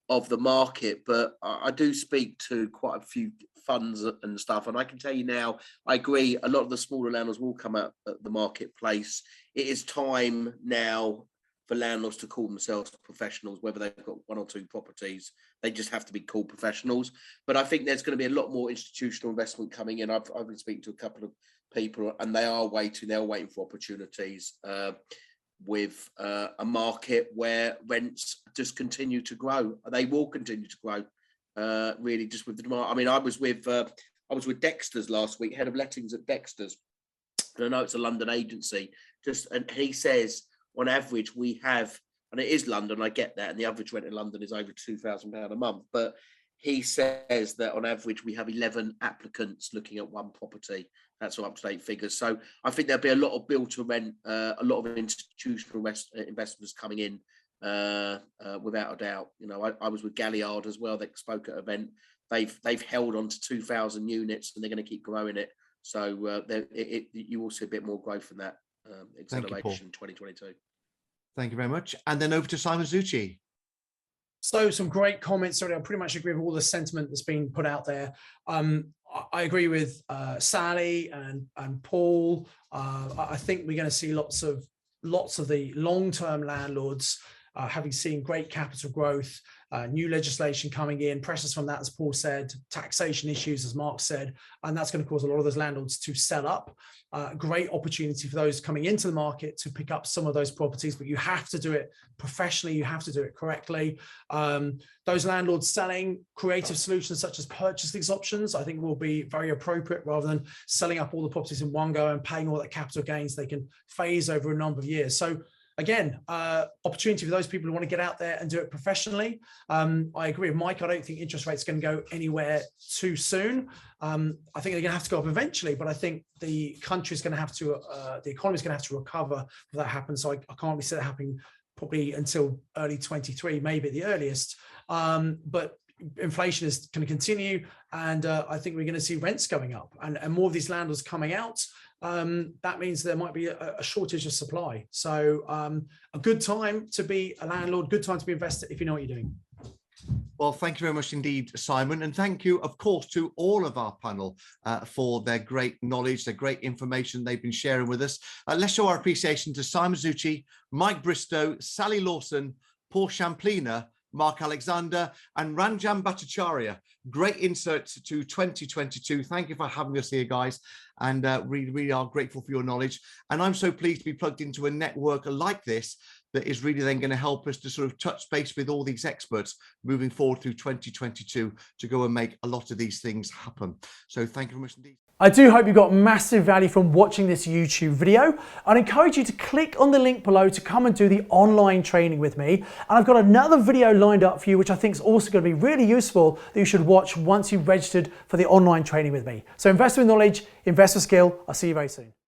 of the market. But I do speak to quite a few funds and stuff, and I can tell you now, I agree, a lot of the smaller landlords will come out at the marketplace. It is time now for landlords to call themselves professionals, whether they've got 1 or 2 properties. They just have to be called professionals. But I think there's going to be a lot more institutional investment coming in. I've been speaking to a couple of people, and they are waiting. They're waiting for opportunities with a market where rents just continue to grow. They will continue to grow, really, just with the demand. I mean, I was with Dexter's last week, head of lettings at Dexter's, and I know it's a London agency. And he says, on average, we have, and it is London, I get that, and the average rent in London is over £2,000 a month, but he says that on average we have 11 applicants looking at one property. That's all up-to-date figures. So I think there'll be a lot of build to rent, a lot of institutional investors coming in, without a doubt. I was with Galliard as well. They spoke at an event. They've held on to 2,000 units, and they're going to keep growing it. So you will see a bit more growth in that acceleration in 2022. Thank you very much. And then over to Simon Zutshi. So some great comments. Sorry, I pretty much agree with all the sentiment that's been put out there. I agree with Sally and Paul. I think we're going to see lots of the long-term landlords having seen great capital growth, new legislation coming in, pressures from that, as Paul said, taxation issues, as Mark said, and that's going to cause a lot of those landlords to sell up. Great opportunity for those coming into the market to pick up some of those properties, but you have to do it professionally, you have to do it correctly. Those landlords selling creative solutions such as purchase lease options, I think will be very appropriate, rather than selling up all the properties in one go and paying all that capital gains. They can phase over a number of years. So again, opportunity for those people who want to get out there and do it professionally. I agree with Mike. I don't think interest rates are going to go anywhere too soon. I think they're going to have to go up eventually, but I think the country's going to have to, the economy's going to have to recover if that happens. So I can't really see that happening probably until early 23, maybe at the earliest. But inflation is going to continue, and I think we're going to see rents going up, and more of these landlords coming out. That means there might be a shortage of supply. So a good time to be a landlord, good time to be an investor if you know what you're doing. Well, thank you very much indeed, Simon. And thank you, of course, to all of our panel for their great knowledge, their great information they've been sharing with us. Let's show our appreciation to Simon Zucchi, Mike Bristow, Sally Lawson, Paul Shamplina, Mark Alexander, and Ranjan Bhattacharya. Great insights to 2022. Thank you for having us here, guys. And we really are grateful for your knowledge. And I'm so pleased to be plugged into a network like this that is really then going to help us to sort of touch base with all these experts moving forward through 2022 to go and make a lot of these things happen. So thank you very much indeed. I do hope you got massive value from watching this YouTube video. I'd encourage you to click on the link below to come and do the online training with me. And I've got another video lined up for you, which I think is also going to be really useful that you should watch once you've registered for the online training with me. So invest with knowledge, invest with skill. I'll see you very soon.